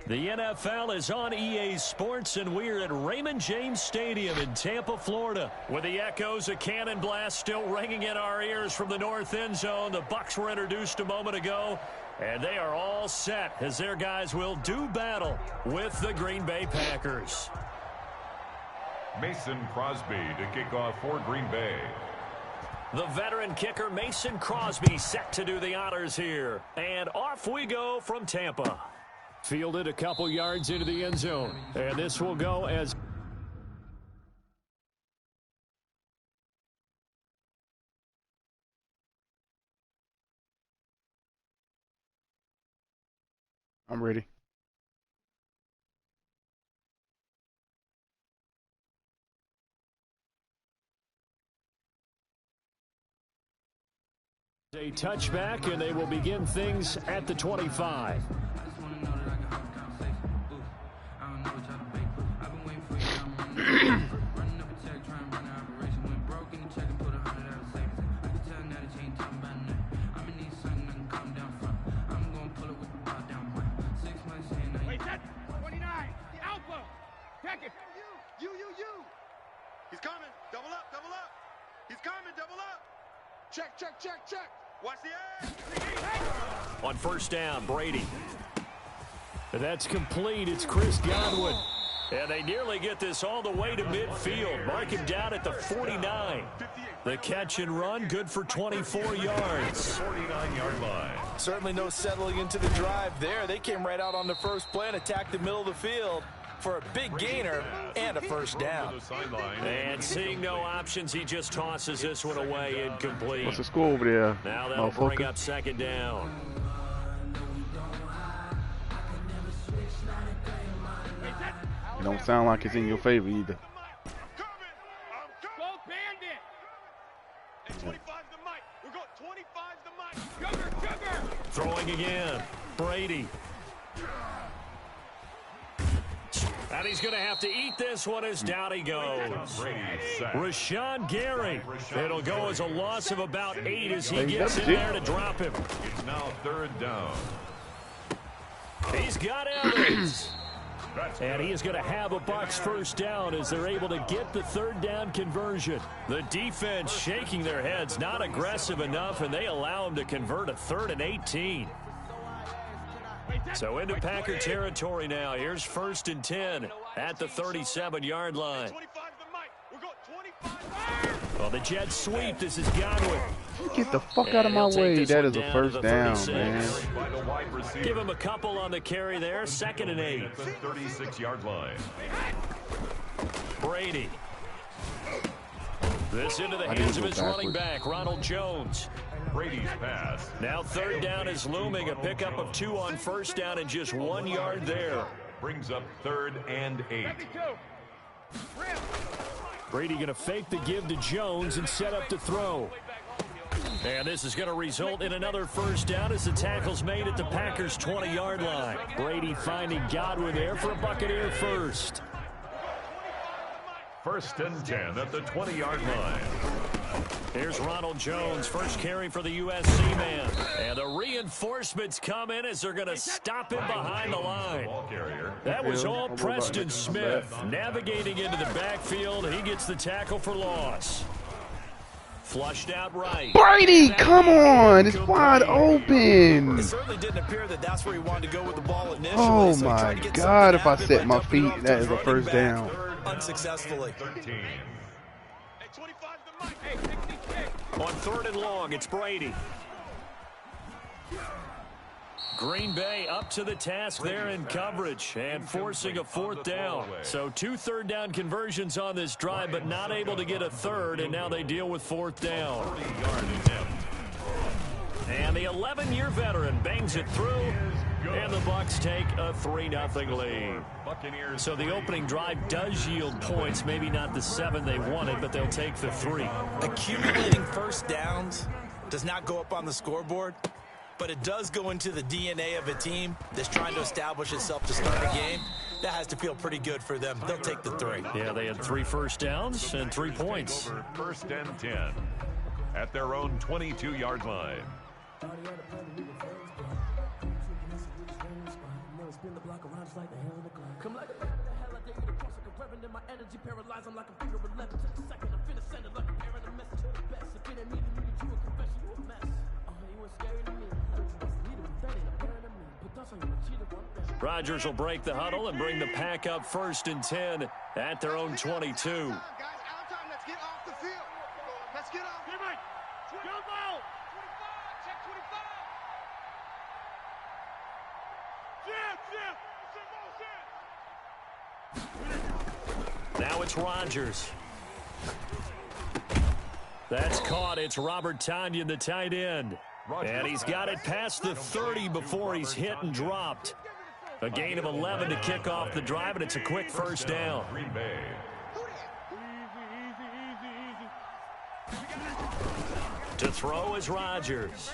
The NFL is on EA Sports, and we're at Raymond James Stadium in Tampa, Florida. With the echoes of cannon blast still ringing in our ears from the north end zone, the Bucs were introduced a moment ago, and they are all set as their guys will do battle with the Green Bay Packers. Mason Crosby to kick off for Green Bay. The veteran kicker Mason Crosby set to do the honors here. And off we go from Tampa. Fielded a couple yards into the end zone. And this will go as... I'm ready. A touchback, and they will begin things at the 25. He's coming. Double up, double up. He's coming, double up. Check, check, check, check. Watch the edge. On first down, Brady. That's complete. It's Chris Godwin. And they nearly get this all the way to midfield. Mark him down at the 49. The catch and run, good for 24 yards. 49-yard line. Certainly no settling into the drive there. They came right out on the first play and attacked the middle of the field for a big gainer and a first down. And seeing no options, he just tosses this one away incomplete. What's the score over there? Now that'll bring up second down. It don't sound like it's in your favor either. Go Bandit. And 25 the mic. We're going 25 the mic. Sugar. Throwing again. Brady. And he's going to have to eat this one as down he goes. Rashawn Gary. It'll go as a loss of about 8 as he gets in there to drop him. It's now third down. He's got Evans. And he is going to have a Bucs first down as they're able to get the third down conversion. The defense shaking their heads, not aggressive enough, and they allow him to convert a 3rd and 18. So into Packer territory now. Here's 1st and 10 at the 37-yard line. Well, the jet sweep. This is Godwin. Get the fuck out of my way. That is a first down, man. Give him a couple on the carry there. 2nd and 8. 36-yard line. Brady. This into the hands of his running back, Ronald Jones. Brady's pass. Now 3rd down is looming. A pickup of 2 on first down and just 1 yard there. Brings up 3rd and 8. Brady going to fake the give to Jones and set up to throw. And this is going to result in another first down as the tackle's made at the Packers' 20-yard line. Brady finding Godwin there for a Buccaneer first. 1st and 10 at the 20-yard line. Here's Ronald Jones, first carry for the USC man. And the reinforcements come in as they're going to stop him behind the line. That was all Preston Smith. Navigating into the backfield, he gets the tackle for loss. Flushed out right. Brady, come on. It's wide open. It certainly didn't appear that that's where he wanted to go with the ball initially. Oh, so my God. If I set my feet, that is a first down. Unsuccessfully. 13. On 3rd and long, it's Brady. Green Bay up to the task there in coverage and forcing a 4th down. So 2 third down conversions on this drive, but not able to get a 3rd, and now they deal with 4th down. And the 11-year veteran bangs it through, and the Bucs take a 3-0 lead. So the opening drive does yield points, maybe not the 7 they wanted, but they'll take the 3. Accumulating first downs does not go up on the scoreboard, but it does go into the DNA of a team that's trying to establish itself to start a game. That has to feel pretty good for them. They'll take the 3. Yeah, they had 3 first downs and 3 points. 1st and 10 at their own 22-yard line. Spin the block around just like Rodgers will break the huddle and bring the pack up 1st and 10 at their own 22. Guys, out of time. Let's get off the field. Let's get off. Jump out. 25. Check 25. Now it's Rodgers. That's caught. It's Robert Tonyan, the tight end. And he's got it past the 30 before he's hit and dropped. A gain of 11 to kick off the drive, and it's a quick 1st down. To throw is Rodgers.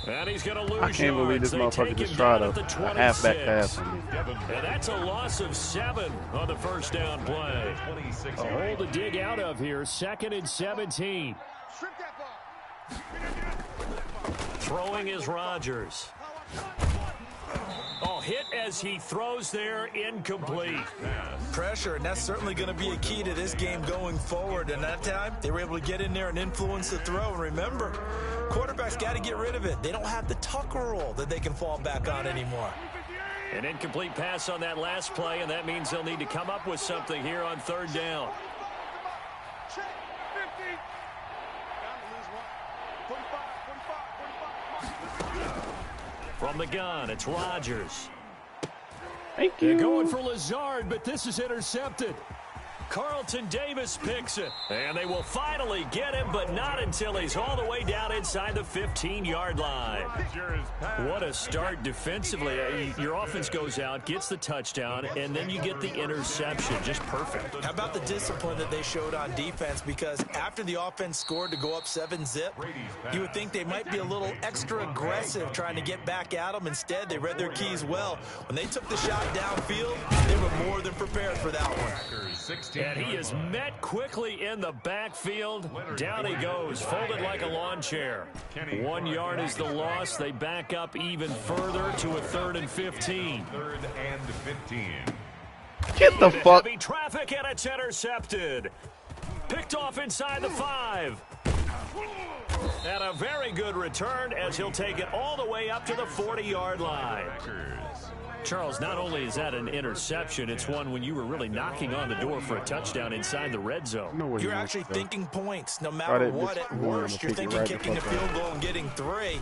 And he's going to lose. I can't believe this motherfucker just tried a halfback pass on me. And that's a loss of 7 on the 1st down play. A hole to dig out of here. 2nd and 17. Throwing is Rodgers. Oh, hit as he throws there, incomplete. Pressure, and that's certainly going to be a key to this game going forward. And that time, they were able to get in there and influence the throw. And remember, quarterbacks got to get rid of it. They don't have the Tucker roll that they can fall back on anymore. An incomplete pass on that last play, and that means they'll need to come up with something here on 3rd down. From the gun, it's Rodgers. Thank you. They're going for Lazard, but this is intercepted. Carlton Davis picks it, and they will finally get him, but not until he's all the way down inside the 15-yard line. What a start defensively. Your offense goes out, gets the touchdown, and then you get the interception. Just perfect. How about the discipline that they showed on defense? Because after the offense scored to go up 7-zip, you would think they might be a little extra aggressive trying to get back at them. Instead, they read their keys well. When they took the shot downfield, they were more than prepared for that one. And he is met quickly in the backfield. Down he goes, folded like a lawn chair. 1 yard is the loss. They back up even further to a 3rd and 15. 3rd and 15. Get the fuck. Heavy traffic, and it's intercepted. Picked off inside the 5. And a very good return as he'll take it all the way up to the 40-yard line. Charles, not only is that an interception, it's one when you were really knocking on the door for a touchdown inside the red zone. You're actually thinking points. No matter what, at worst, you're thinking kicking the field goal and getting 3.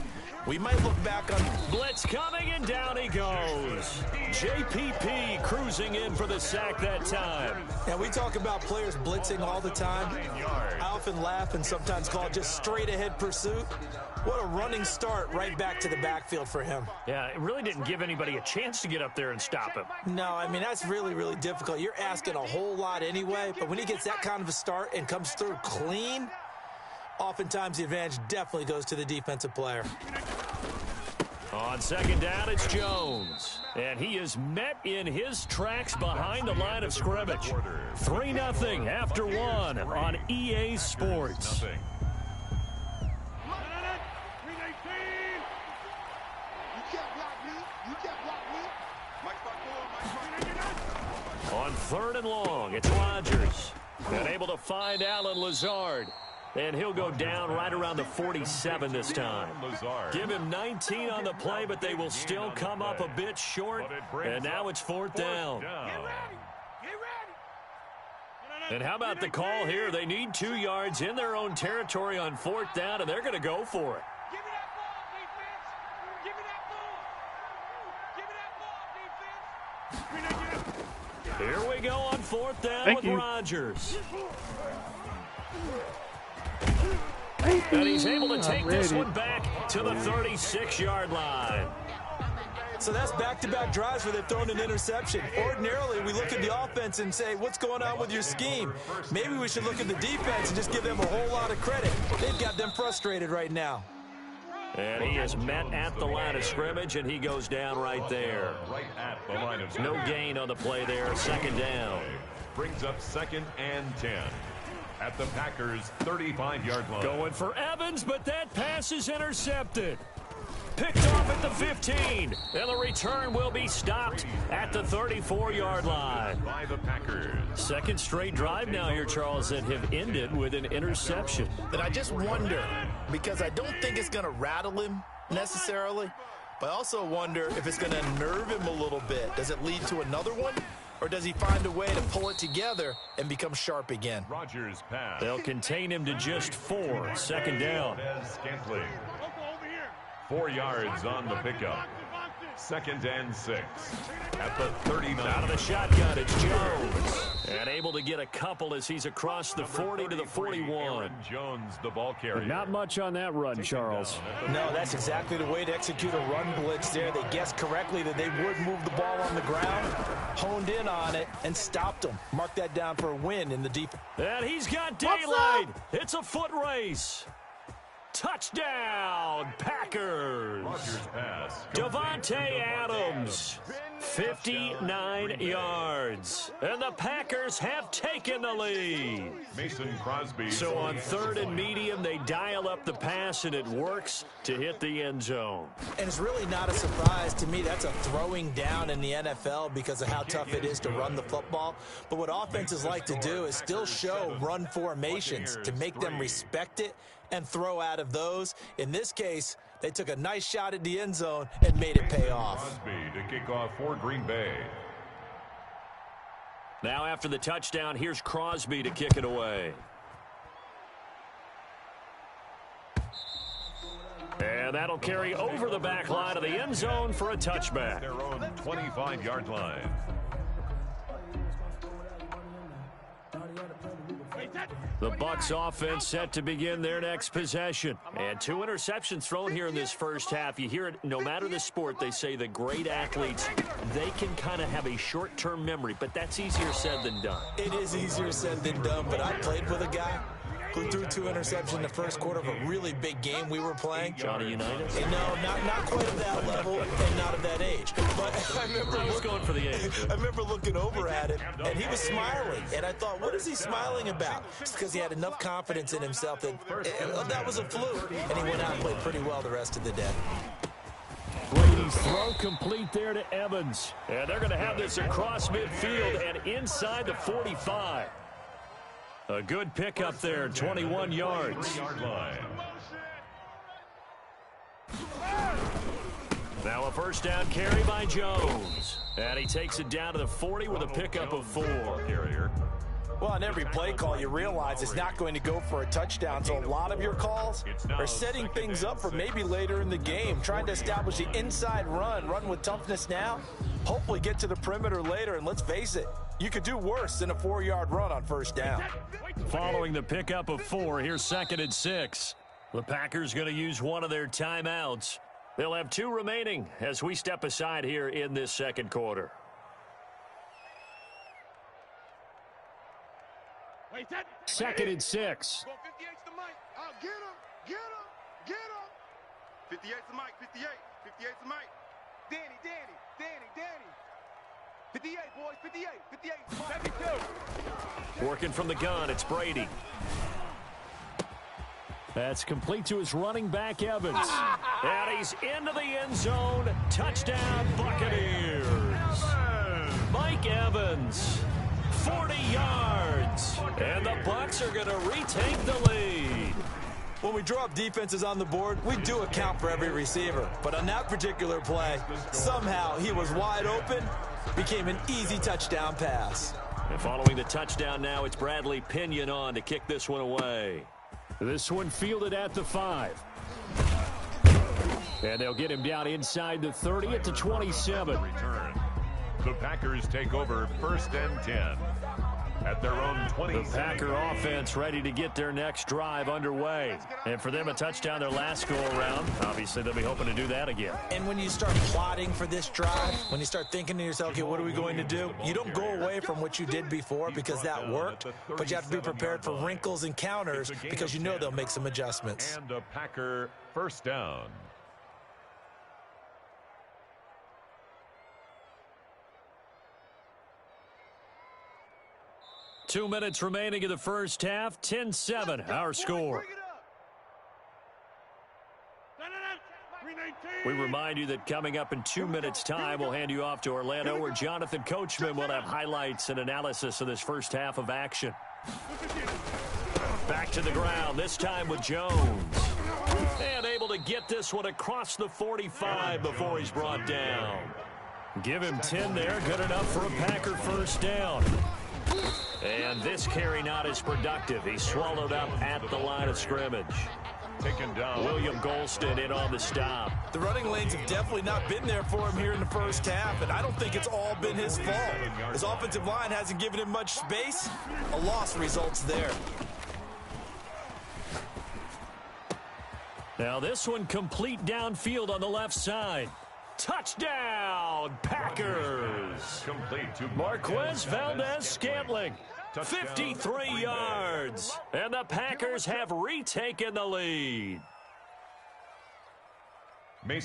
We might look back on... Blitz coming, and down he goes. JPP cruising in for the sack that time. Now, we talk about players blitzing all the time. I often laugh and sometimes call it just straight-ahead pursuit. What a running start right back to the backfield for him. Yeah, it really didn't give anybody a chance to get up there and stop him. No, I mean, that's really, really difficult. You're asking a whole lot anyway, but when he gets that kind of a start and comes through clean, oftentimes the advantage definitely goes to the defensive player. On 2nd down, it's Jones. And he is met in his tracks behind the line of scrimmage. 3-0 after 1 on EA Sports. On 3rd and long, it's Rodgers. And able to find Alan Lazard. And he'll go down right around the 47 this time. Give him 19 on the play, but they will still come up a bit short. And now it's 4th down. And how about the call here? They need 2 yards in their own territory on 4th down, and they're going to go for it. Here we go on 4th down with Rodgers. And he's able to take this one back to the 36-yard line. So that's back-to-back drives where they've thrown an interception. Ordinarily, we look at the offense and say, what's going on with your scheme? Maybe we should look at the defense and just give them a whole lot of credit. They've got them frustrated right now. And he is met at the line of scrimmage, and he goes down right there. Right at the line of No gain on the play there. 2nd down. Brings up 2nd and 10. At the Packers' 35-yard line. Going for Evans, but that pass is intercepted. Picked off at the 15. And the return will be stopped at the 34-yard line. By the Packers. Second straight drive now here, Charles, that have ended with an interception. But I just wonder, because I don't think it's going to rattle him necessarily, but I also wonder if it's going to nerve him a little bit. Does it lead to another one? Or does he find a way to pull it together and become sharp again? Rodgers pass. They'll contain him to just 4. Second down. 4 yards on the pickup. 2nd and 6 at the 39. Out of the shotgun, it's Jones. And able to get a couple as he's across the 40 to the 41. Jones, the ball carrier. Not much on that run, Charles. No, that's exactly the way to execute a run blitz there. They guessed correctly that they would move the ball on the ground, honed in on it, and stopped them. Mark that down for a win in the deep. And he's got daylight. It's a foot race. Touchdown, Packers. Rodgers pass. Devontae Adams, 59 yards. And the Packers have taken the lead. Mason Crosby. So on 3rd and medium, they dial up the pass, and it works to hit the end zone. And it's really not a surprise to me. That's a throwing down in the NFL because of how tough it is to run the football. But what offenses like to do is still show run formations to make them respect it and throw out of those. In this case, they took a nice shot at the end zone and made it pay off. Crosby to kick off for Green Bay. Now after the touchdown, here's Crosby to kick it away. And that'll carry over the back line of the end zone for a touchback. Their own 25-yard line. The Bucs offense set to begin their next possession. And 2 interceptions thrown here in this first half. You hear it, no matter the sport, they say the great athletes, they can kind of have a short-term memory, but that's easier said than done. It is easier said than done, but I played with a guy who threw 2 interceptions in the first quarter of a really big game we were playing. Johnny Unitas? No, not quite at that level and not of that age. But I was going for the age. I remember looking over at him, and he was smiling. And I thought, what is he smiling about? It's because he had enough confidence in himself that that was a fluke. And he went out and played pretty well the rest of the day. Brady's throw complete there to Evans. And they're going to have this across midfield and inside the 45. A good pickup there, 21 yards. Now a first down carry by Jones. And he takes it down to the 40 with a pickup of 4. Well, on every play call, you realize it's not going to go for a touchdown. So a lot of your calls are setting things up for maybe later in the game, trying to establish the inside run with toughness now, hopefully get to the perimeter later. And let's face it, you could do worse than a 4-yard run on first down. Following the pickup of 4, here's 2nd and 6. The Packers going to use one of their timeouts. They'll have 2 remaining as we step aside here in this second quarter. Second and 6. 58's the mic. Get him. Get him. Get him. 58's the mic. 58. 58's the mic. Danny. 58, boys. 58. 58. 72. Working from the gun, it's Brady. That's complete to his running back, Evans. And he's into the end zone. Touchdown, Buccaneers. Mike Evans, 40 yards. And the Bucs are going to retake the lead. When we draw up defenses on the board, we do account for every receiver. But on that particular play, somehow he was wide open, became an easy touchdown pass. And following the touchdown now, it's Bradley Pinion on to kick this one away. This one fielded at the 5. And they'll get him down inside the 30 at the 27. Return. The Packers take over 1st and 10 at their own 20. The Packer offense ready to get their next drive underway. And for them, a touchdown their last go-around. Obviously, they'll be hoping to do that again. And when you start plotting for this drive, when you start thinking to yourself, okay, what are we going to do? You don't go away from what you did before because that worked, but you have to be prepared for wrinkles and counters because you know they'll make some adjustments. And a Packer first down. Two minutes remaining in the first half. 10-7, our score. No. 319. We remind you that coming up in 2 minutes' time, we'll hand you off to Orlando, where Jonathan Coachman will have highlights and analysis of this first half of action. Back to the ground, this time with Jones. And able to get this one across the 45 before he's brought down. Give him 10 there, good enough for a Packer first down. And this carry not as productive. He's swallowed up at the line of scrimmage. Taken down. William Golston in on the stop. The running lanes have definitely not been there for him here in the first half, and I don't think it's all been his fault. His offensive line hasn't given him much space. A loss results there. Now this one complete downfield on the left side. Touchdown, Packers. Complete to Marquez Valdez-Scantling. 53 yards. And the Packers have retaken the lead.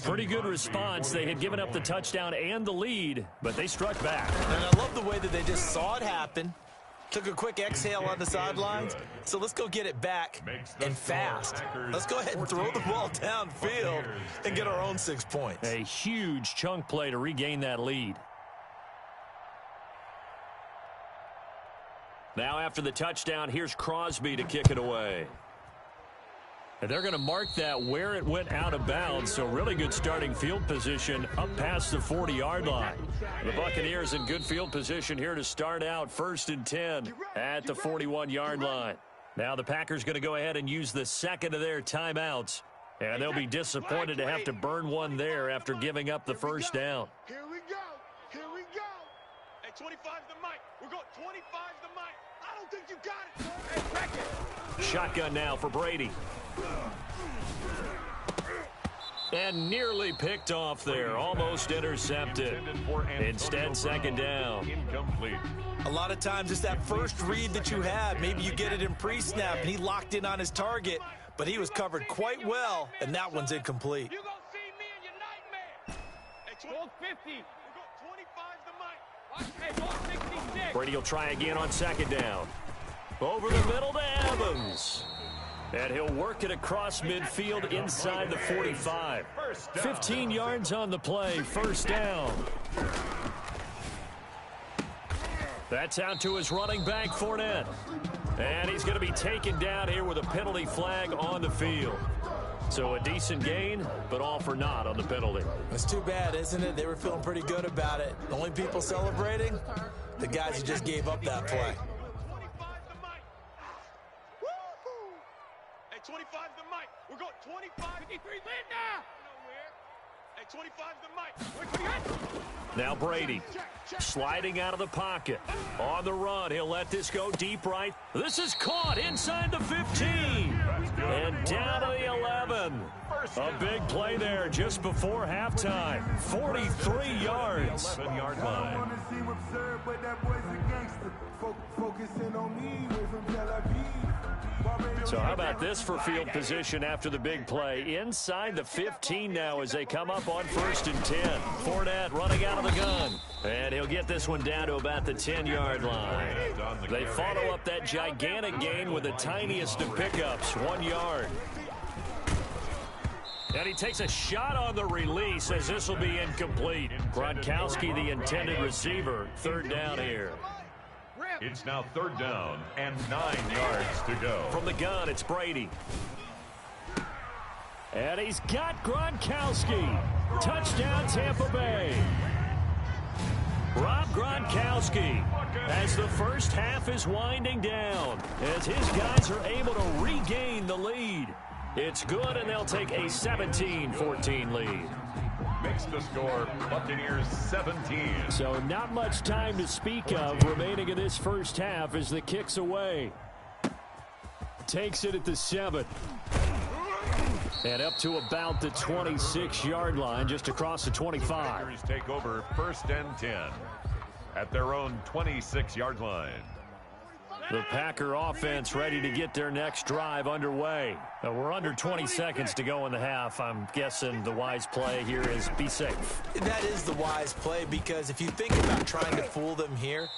Pretty good response. They had given up the touchdown and the lead, but they struck back. And I love the way that they just saw it happen. Took a quick exhale on the sidelines. So let's go get it back and fast. Let's go ahead and throw the ball downfield and get our own 6 points. A huge chunk play to regain that lead. Now after the touchdown, here's Crosby to kick it away. And they're going to mark that where it went out of bounds, so really good starting field position up past the 40-yard line. The Buccaneers in good field position here to start out 1st and 10 at the 41-yard line. Now the Packers going to go ahead and use the second of their timeouts, and they'll be disappointed to have to burn one there after giving up the first down. Here we go. Here we go. Hey, 25's the mic. We're going 25's the mic. I don't think you got it. Hey, back it. Shotgun now for Brady. And nearly picked off there. Almost intercepted. Instead, second down. Incomplete. A lot of times it's that first read that you have. Maybe you get it in pre-snap and he locked in on his target, but he was covered quite well, and that one's incomplete. You're going to see me in your nightmare. Hey, 1250. We're going 25's the mic. Hey, 66. Brady will try again on second down. Over the middle to Evans. And he'll work it across midfield inside the 45. 15 yards on the play, first down. That's out to his running back, Fournette. And he's going to be taken down here with a penalty flag on the field. So a decent gain, but all for naught on the penalty. It's too bad, isn't it? They were feeling pretty good about it. The only people celebrating, the guys who just gave up that play. 25's the mic. We're going 25. 53 Linda. Hey, 25's the mic. Now Brady sliding out of the pocket. On the run, he'll let this go deep right. This is caught inside the 15. And down to the 11. A big play there just before halftime. 43 yards. 11-yard line. So how about this for field position after the big play? Inside the 15 now as they come up on 1st and 10. Fournette running out of the gun. And he'll get this one down to about the 10-yard line. They follow up that gigantic gain with the tiniest of pickups, 1 yard. And he takes a shot on the release as this will be incomplete. Gronkowski, the intended receiver, third down here. It's now 3rd down and 9 yards to go. From the gun, it's Brady. And he's got Gronkowski. Touchdown, Tampa Bay. Rob Gronkowski as the first half is winding down, as his guys are able to regain the lead. It's good, and they'll take a 17-14 lead. Makes the score Buccaneers 17. So not much time to speak of remaining in this first half as the kick's away. Takes it at the 7. And up to about the 26-yard line, just across the 25. Packers take over 1st and 10 at their own 26-yard line. The Packer offense ready to get their next drive underway. Now we're under 20 seconds to go in the half. I'm guessing the wise play here is be safe. That is the wise play, because if you think about trying to fool them here,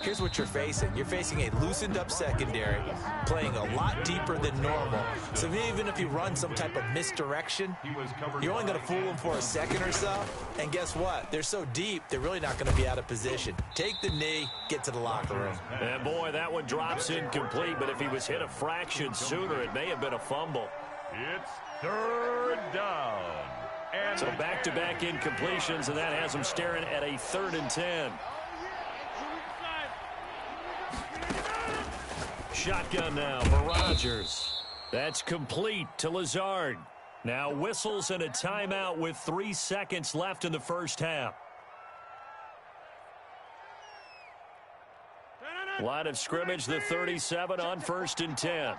here's what you're facing. You're facing a loosened-up secondary, playing a lot deeper than normal. So even if you run some type of misdirection, you're only going to fool them for a second or so. And guess what? They're so deep, they're really not going to be out of position. Take the knee, get to the locker room. And, boy, that one drops incomplete. But if he was hit a fraction sooner, it may have been a fumble. It's third down. And so back-to-back incompletions, and that has him staring at a 3rd and 10. Shotgun now for Rodgers. That's complete to Lazard. Now whistles and a timeout with 3 seconds left in the first half. Line of scrimmage, the 37 on 1st and 10.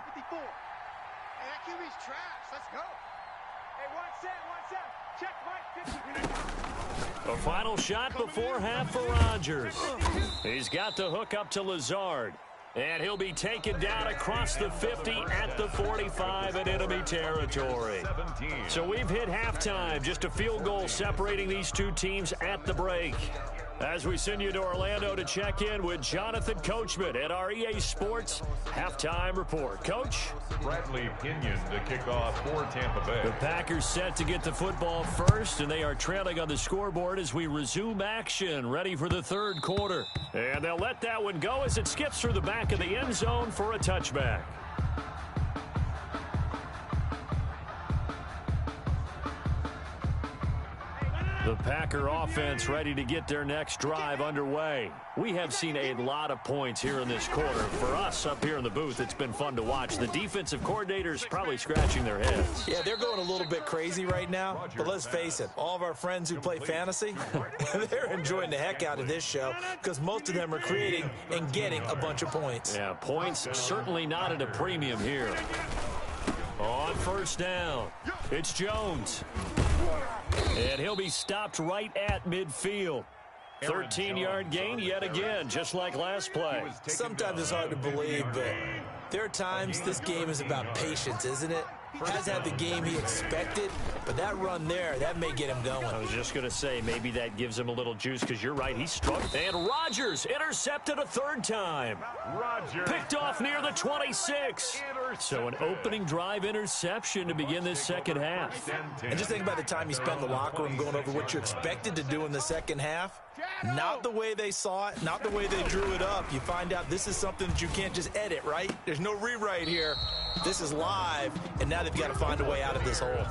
A final shot before half for Rodgers. He's got the hook up to Lazard. And he'll be taken down across the 50 at the 45 in enemy territory. So we've hit halftime. Just a field goal separating these two teams at the break. As we send you to Orlando to check in with Jonathan Coachman at our EA Sports Halftime Report. Coach? Bradley Pinion to kick off for Tampa Bay. The Packers set to get the football first, and they are trailing on the scoreboard as we resume action, ready for the 3rd quarter. And they'll let that one go as it skips through the back of the end zone for a touchback. The Packer offense ready to get their next drive underway. We have seen a lot of points here in this quarter. For us up here in the booth, it's been fun to watch. The defensive coordinators probably scratching their heads. Yeah, they're going a little bit crazy right now. But let's face it, all of our friends who play fantasy, they're enjoying the heck out of this show because most of them are creating and getting a bunch of points. Yeah, points certainly not at a premium here. On 1st down, it's Jones. And he'll be stopped right at midfield. 13-yard gain yet again, just like last play. Sometimes it's hard to believe, but there are times this game is about patience, isn't it? Has had the game he expected, but that run there, that may get him going. I was just going to say, maybe that gives him a little juice because you're right, he struck. And Rodgers intercepted a 3rd time. Rodgers picked off near the 26. So an opening drive interception to begin this second half. And just think about the time you spent in the locker room going over what you expected to do in the second half. Not the way they saw it, not the way they drew it up. You find out this is something that you can't just edit, right? There's no rewrite here. This is live, and now they've got to find a way out of this hole.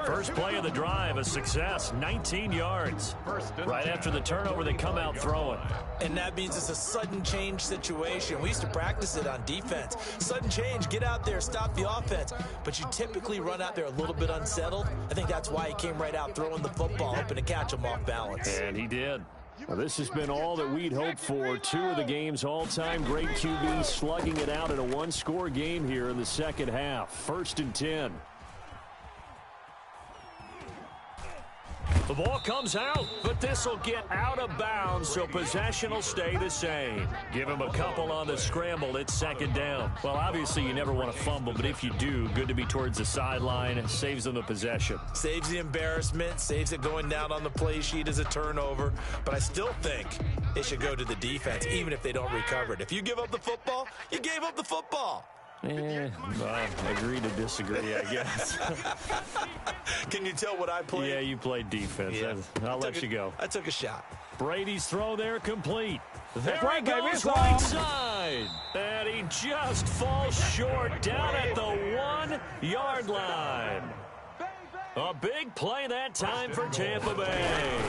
First play of the drive, a success, 19 yards. Right after the turnover, they come out throwing. And that means it's a sudden change situation. We used to practice it on defense. Sudden change, get out there, stop the offense. But you typically run out there a little bit unsettled. I think that's why he came right out throwing the football, hoping to catch him off balance. And he did. Well, this has been all that we'd hoped for. 2 of the game's all-time great QBs slugging it out in a one-score game here in the second half. 1st and 10. The ball comes out, but this will get out of bounds, so possession will stay the same. Give him a couple on the scramble. It's 2nd down. Well, obviously, you never want to fumble, but if you do, good to be towards the sideline. Saves them the possession. Saves the embarrassment, saves it going down on the play sheet as a turnover. But I still think it should go to the defense, even if they don't recover it. If you give up the football, you gave up the football. Agree to disagree, I guess. Can you tell what I played? Yeah, you played defense. Yeah. I'll let you go. I took a shot. Brady's throw there complete. There right, he goes, baby. right side. And he just falls short down at the 1-yard line. A big play that time for Tampa Bay.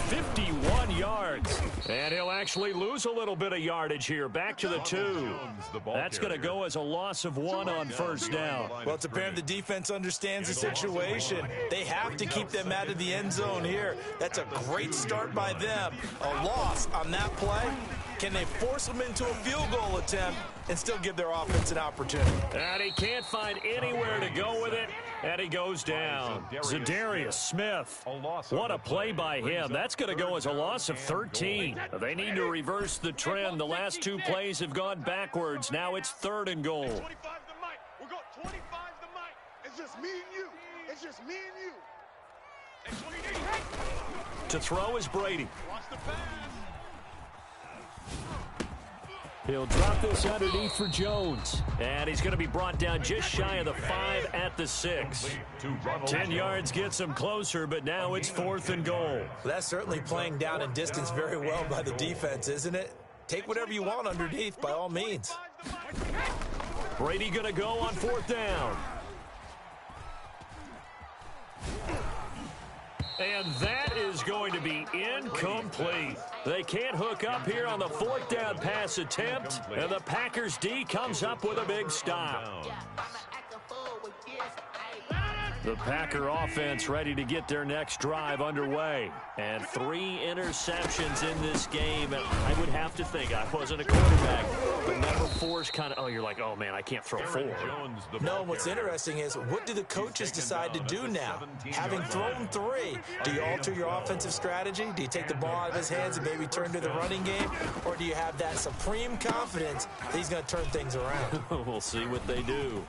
51 yards. And he'll actually lose a little bit of yardage here. Back to the 2. That's going to go as a loss of 1 on 1st down. Well, it's apparent the defense understands the situation. They have to keep them out of the end zone here. That's a great start by them. A loss on that play. Can they force them into a field goal attempt and still give their offense an opportunity? And he can't find anywhere to go with it. And he goes down. Zadarius Smith. What a play by him. That's going to go as a loss of 13. They need to reverse the trend. The last 2 plays have gone backwards. Now it's 3rd and goal. 25 the mic. We'll go 25 the mic. It's just me and you. It's just me and you. To throw is Brady. Watch the pass. He'll drop this underneath for Jones. And he's going to be brought down just shy of the 5 at the 6. 10 yards gets him closer, but now it's 4th and goal. That's certainly playing down in distance very well by the defense, isn't it? Take whatever you want underneath, by all means. Brady going to go on 4th down. And that is going to be incomplete. They can't hook up here on the 4th down pass attempt, and the Packers D comes up with a big stop. The Packer offense ready to get their next drive underway. And 3 interceptions in this game. I would have to think, I wasn't a quarterback, but number 4 is kind of, you're like, oh, man, I can't throw 4. No, what's interesting is, what do the coaches decide to do now? Having thrown 3, do you alter your offensive strategy? Do you take the ball out of his hands and maybe turn to the running game? Or do you have that supreme confidence that he's going to turn things around? We'll see what they do.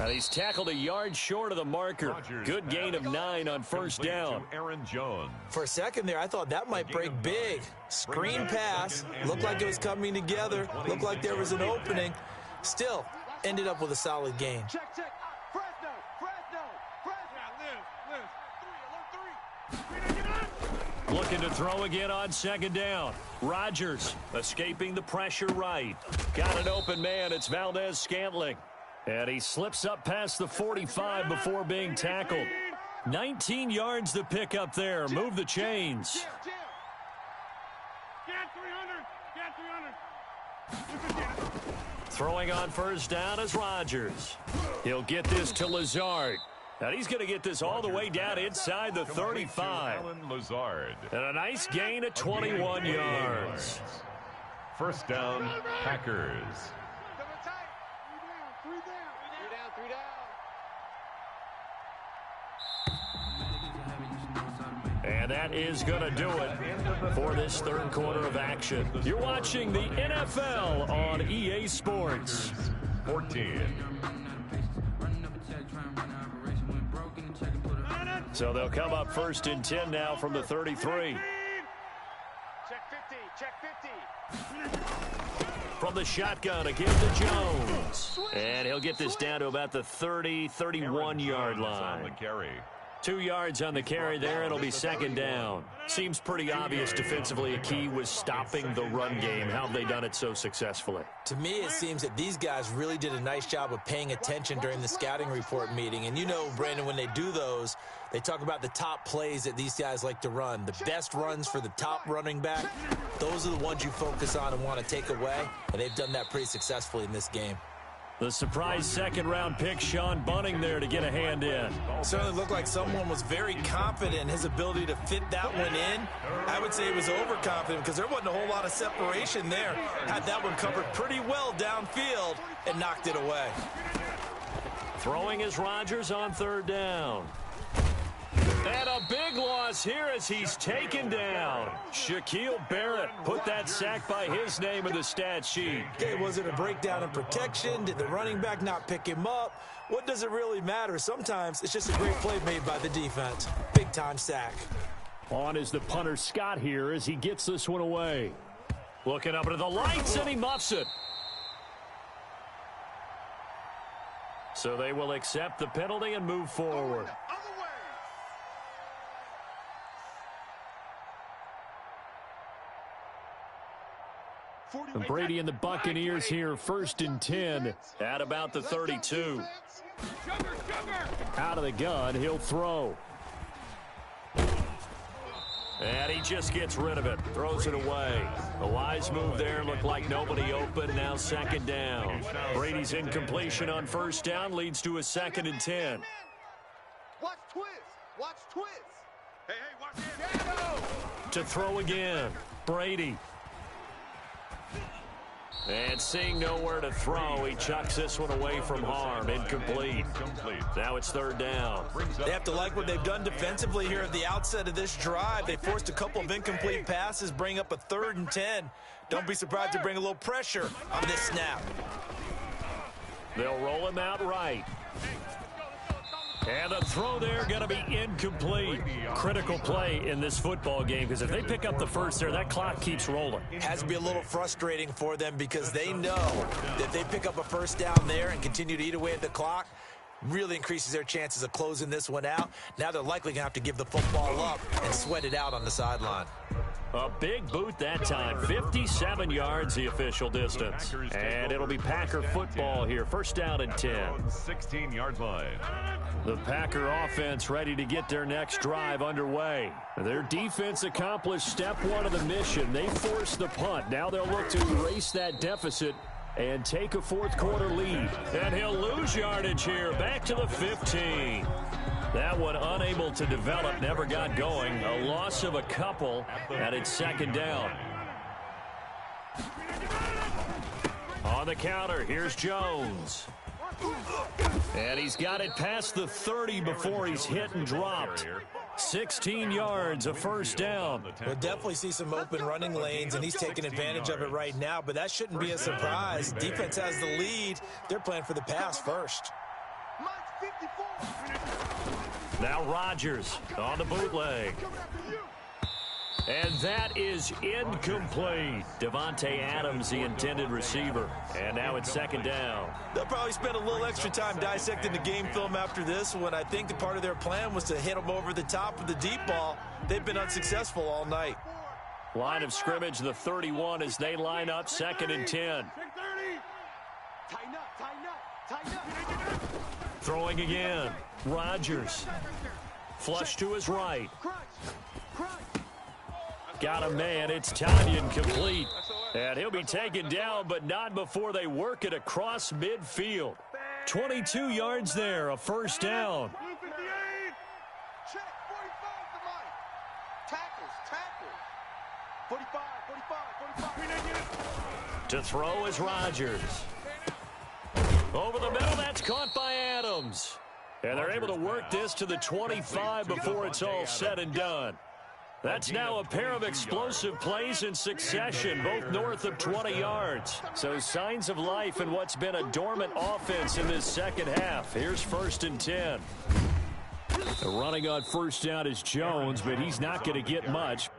And he's tackled a yard short of the marker. Good gain of 9 on 1st down. Aaron Jones. For a second there, I thought that might break big. Screen pass. Looked like it was coming together. Looked like there was an opening. Still, ended up with a solid gain. Check, check. Fresno, Fresno, Fresno. Looking to throw again on 2nd down. Rodgers escaping the pressure right. Got an open man. It's Valdez-Scantling. And he slips up past the 45 before being tackled. 19 yards to pick up there. Move the chains. Throwing on 1st down is Rodgers. He'll get this to Lazard. And he's going to get this all the way down inside the 35. Lazard. And a nice gain of 21 yards. 1st down, Packers. And that is going to do it for this 3rd quarter of action. You're watching the NFL on EA Sports. 14. So they'll come up 1st and 10 now from the 33. Check 50, check 50. From the shotgun again to Jones. And he'll get this down to about the 30, 31-yard line. 2 yards on the carry there. It'll be 2nd down. Seems pretty obvious defensively a key was stopping the run game. How have they done it so successfully? To me, it seems that these guys really did a nice job of paying attention during the scouting report meeting. And you know, Brandon, when they do those, they talk about the top plays that these guys like to run. The best runs for the top running back, those are the ones you focus on and want to take away. And they've done that pretty successfully in this game. The surprise 2nd-round pick, Sean Bunting, there to get a hand in. Certainly looked like someone was very confident in his ability to fit that one in. I would say he was overconfident because there wasn't a whole lot of separation there. Had that one covered pretty well downfield and knocked it away. Throwing is Rodgers on 3rd down. And a big loss here as he's taken down. Shaquille Barrett put that sack by his name in the stat sheet. Okay, was it a breakdown in protection? Did the running back not pick him up? What does it really matter? Sometimes it's just a great play made by the defense. Big-time sack. On is the punter Scott here as he gets this one away. Looking up into the lights, and he muffs it. So they will accept the penalty and move forward. And Brady and the Buccaneers here 1st and 10 at about the 32. Out of the gun, he'll throw. And he just gets rid of it, throws it away. A wise move there, looked like nobody open, now 2nd down. Brady's incompletion on 1st down leads to a 2nd and 10. Watch twist, watch twist. Hey, watch it. To throw again, Brady. And seeing nowhere to throw, he chucks this one away from harm. Incomplete. Now it's 3rd down. They have to like what they've done defensively here at the outset of this drive. They forced a couple of incomplete passes, bring up a 3rd and 10. Don't be surprised to bring a little pressure on this snap. They'll roll him out right. And the throw there going to be incomplete. Critical play in this football game, because if they pick up the first there, that clock keeps rolling. Has to be a little frustrating for them because they know that if they pick up a first down there and continue to eat away at the clock, really increases their chances of closing this one out. Now they're likely going to have to give the football up and sweat it out on the sideline. A big boot that time. 57 yards the official distance. And it'll be Packer football here. First down and 10. 16-yard line. The Packer offense ready to get their next drive underway. Their defense accomplished step one of the mission. They forced the punt. Now they'll look to erase that deficit and take a fourth-quarter lead. And he'll lose yardage here. Back to the 15. That one unable to develop, never got going. A loss of a couple, and it's second down. On the counter, here's Jones. And he's got it past the 30 before he's hit and dropped. 16 yards, a first down. We'll definitely see some open running lanes, and he's taking advantage of it right now, but that shouldn't be a surprise. Defense has the lead. They're playing for the pass first. Now Rodgers on the bootleg. And that is incomplete. Devontae Adams, the intended receiver. And now it's second down. They'll probably spend a little extra time dissecting the game film after this one. I think the part of their plan was to hit them over the top of the deep ball. They've been unsuccessful all night. Line of scrimmage, the 31 as they line up, second and 10. Throwing again. Rodgers. Flush to his right. Got a man. It's Tanyan complete. And he'll be taken down, but not before they work it across midfield. 22 yards there, a first down. To throw is Rodgers. Over the middle, that's caught by Adams. And they're able to work this to the 25 before it's all said and done. That's now a pair of explosive plays in succession, both north of 20 yards. So signs of life in what's been a dormant offense in this second half. Here's first and 10. The running on first down is Jones, but he's not going to get much.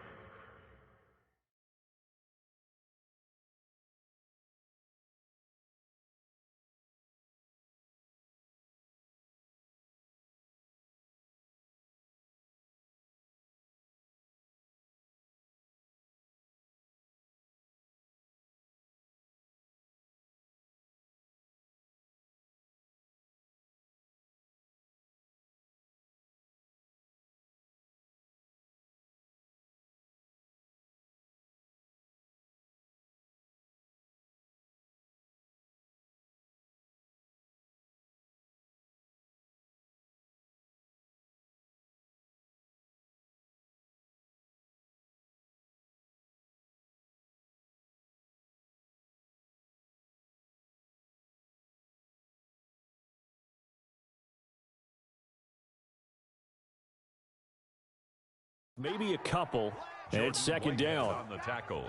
Maybe a couple, and it's second down. On the tackle.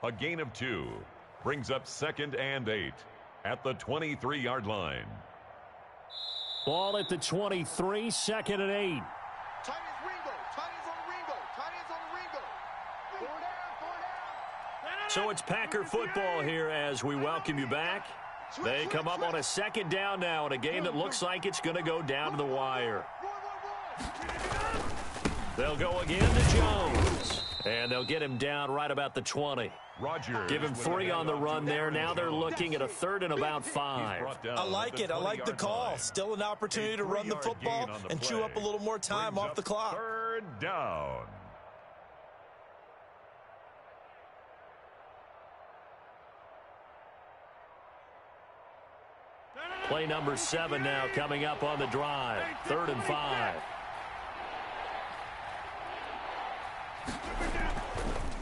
A gain of 2 brings up second and 8 at the 23-yard line. Ball at the 23, second and 8. So it's Packer football here as we welcome you back. They come up on a second down now in a game that looks like it's going to go down to the wire. They'll go again to Jones. And they'll get him down right about the 20. Rodgers. Give him 3 on the run there. Now they're looking at a third and about 5. I like it. I like the call. Still an opportunity to run the football and chew up a little more time off the clock. Third down. Play number 7 now coming up on the drive. 3rd and 5.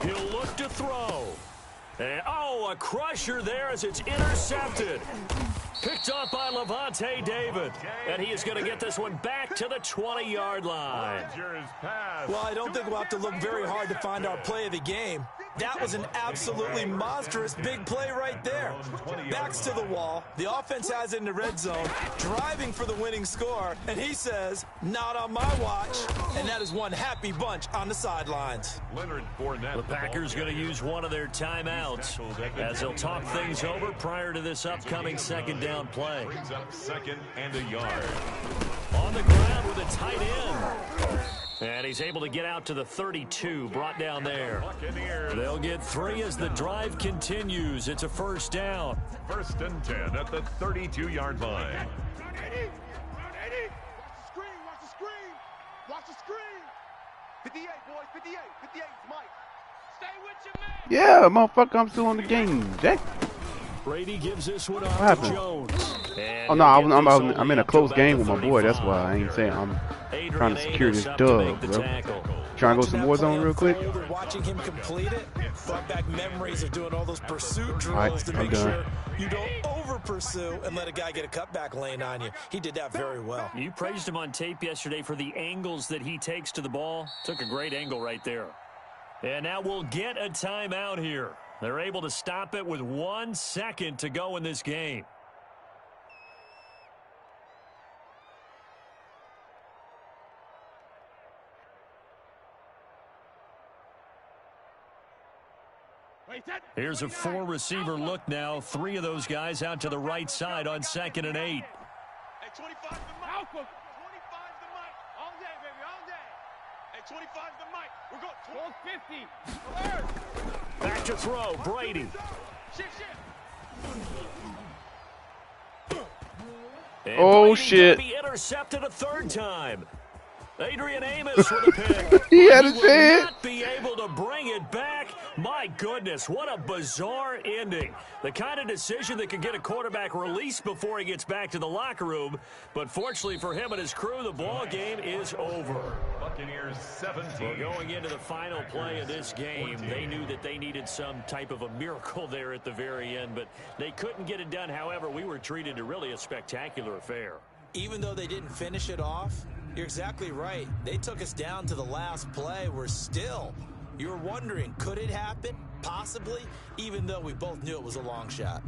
He'll look to throw. And, a crusher there as it's intercepted. Picked up by Levante David. And he is going to get this one back to the 20-yard line. Well, I don't think we'll have to look very hard to find our play of the game. That was an absolutely monstrous big play right there. Backs to the wall. The offense has it in the red zone, driving for the winning score, and he says, not on my watch. And that is one happy bunch on the sidelines. The Packers going to use one of their timeouts as they'll talk things over prior to this upcoming second down play. Brings up second and a yard. On the ground with a tight end. And he's able to get out to the 32, brought down there. They'll get 3 as the drive continues. It's a first down. 1st and 10 at the 32-yard line. Watch the screen. Watch the screen. 58, boys. 58. 58, Mike. Stay with your man. Yeah, motherfucker, I'm still in the game, Jack. Brady gives this one off to Jones. Oh no, I'm in a close game with my boy. That's why I ain't saying I'm trying to secure this dub, bro. Trying to go some Warzone real quick. Watching him complete it brought back memories of doing all those pursuit drills to make sure you don't over pursue and let a guy get a cutback lane on you. He did that very well. You praised him on tape yesterday for the angles that he takes to the ball. Took a great angle right there. And now we'll get a timeout here. They're able to stop it with 1 second to go in this game. Here's a 4-receiver look now. 3 of those guys out to the right side on 2nd and 8. Hey, 25 the mic. 25 the mic. All day, baby, all day. Hey, 25 the mic. We're going 12-50. Back to throw, Brady. And Oh, Brady shit. Be intercepted a 3rd time. Adrian Amos with a pick. He had a will chance. not be able to bring it back. My goodness, what a bizarre ending. The kind of decision that could get a quarterback released before he gets back to the locker room. But fortunately for him and his crew, the ball game is over. Buccaneers 17. Well, going into the final play of this game, they knew that they needed some type of a miracle there at the very end, but they couldn't get it done. However, we were treated to really a spectacular affair. Even though they didn't finish it off, you're exactly right. They took us down to the last play. We're still, you were wondering, could it happen? Possibly, even though we both knew it was a long shot.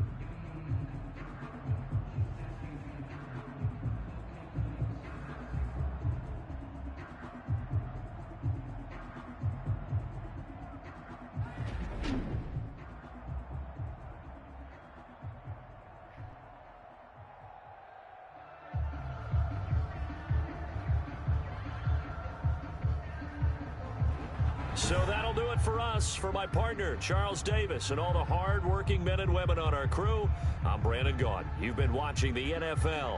So that'll do it for us. For my partner, Charles Davis, and all the hard-working men and women on our crew, I'm Brandon Gaudin. You've been watching the NFL